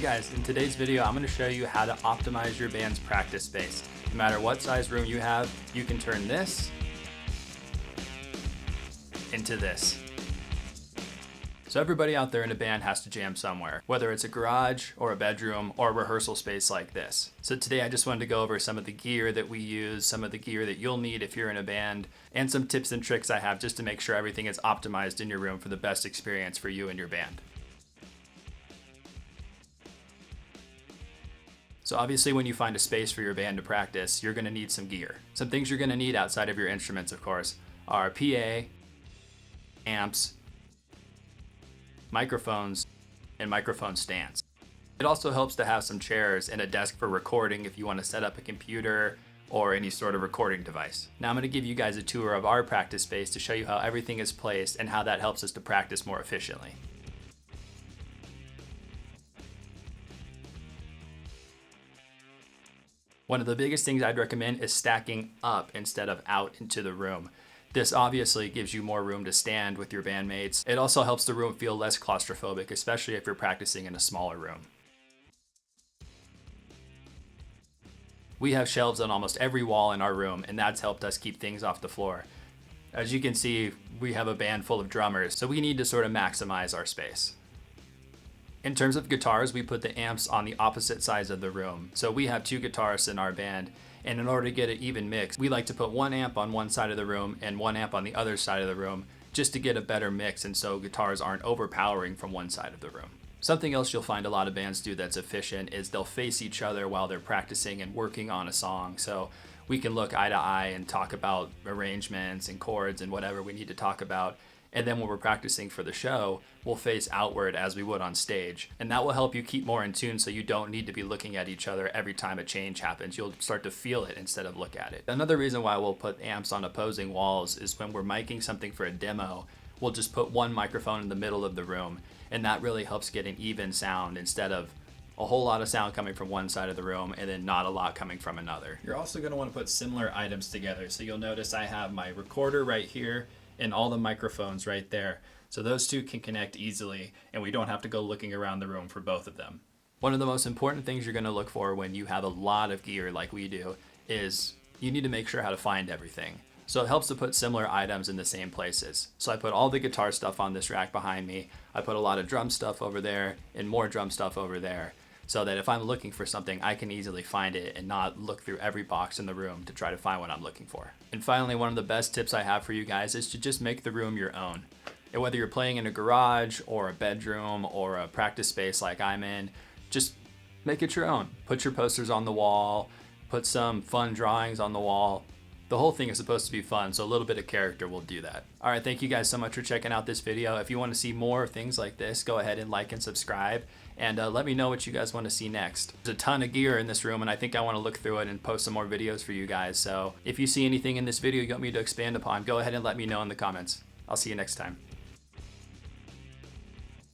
guys, in today's video I'm going to show you how to optimize your band's practice space. No matter what size room you have, you can turn this into this. So everybody out there in a band has to jam somewhere, whether it's a garage or a bedroom or a rehearsal space like this. So today I just wanted to go over some of the gear that we use, some of the gear that you'll need if you're in a band, and some tips and tricks I have just to make sure everything is optimized in your room for the best experience for you and your band. So obviously when you find a space for your band to practice, you're going to need some gear. Some things you're going to need outside of your instruments, of course, are PA, amps, microphones, and microphone stands. It also helps to have some chairs and a desk for recording if you want to set up a computer or any sort of recording device. Now I'm going to give you guys a tour of our practice space to show you how everything is placed and how that helps us to practice more efficiently. One of the biggest things I'd recommend is stacking up instead of out into the room. This obviously gives you more room to stand with your bandmates. It also helps the room feel less claustrophobic, especially if you're practicing in a smaller room. We have shelves on almost every wall in our room, and that's helped us keep things off the floor. As you can see, we have a band full of drummers, so we need to sort of maximize our space. In terms of guitars, we put the amps on the opposite sides of the room. So we have two guitarists in our band, and in order to get an even mix, we like to put one amp on one side of the room and one amp on the other side of the room just to get a better mix, and so guitars aren't overpowering from one side of the room. Something else you'll find a lot of bands do that's efficient is they'll face each other while they're practicing and working on a song. So we can look eye to eye and talk about arrangements and chords and whatever we need to talk about. And then when we're practicing for the show, we'll face outward as we would on stage. And that will help you keep more in tune so you don't need to be looking at each other every time a change happens. You'll start to feel it instead of look at it. Another reason why we'll put amps on opposing walls is when we're miking something for a demo, we'll just put one microphone in the middle of the room. And that really helps get an even sound instead of a whole lot of sound coming from one side of the room and then not a lot coming from another. You're also going to want to put similar items together. So you'll notice I have my recorder right here and all the microphones right there. So those two can connect easily and we don't have to go looking around the room for both of them. One of the most important things you're going to look for when you have a lot of gear like we do is you need to make sure how to find everything. So it helps to put similar items in the same places. So I put all the guitar stuff on this rack behind me. I put a lot of drum stuff over there and more drum stuff over there, so that if I'm looking for something, I can easily find it and not look through every box in the room to try to find what I'm looking for. And finally, one of the best tips I have for you guys is to just make the room your own. And whether you're playing in a garage or a bedroom or a practice space like I'm in, just make it your own. Put your posters on the wall, put some fun drawings on the wall. The whole thing is supposed to be fun, so a little bit of character will do that. All right, thank you guys so much for checking out this video. If you want to see more things like this, go ahead and like and subscribe, and let me know what you guys want to see next. There's a ton of gear in this room, and I think I want to look through it and post some more videos for you guys. So if you see anything in this video you want me to expand upon, go ahead and let me know in the comments. I'll see you next time.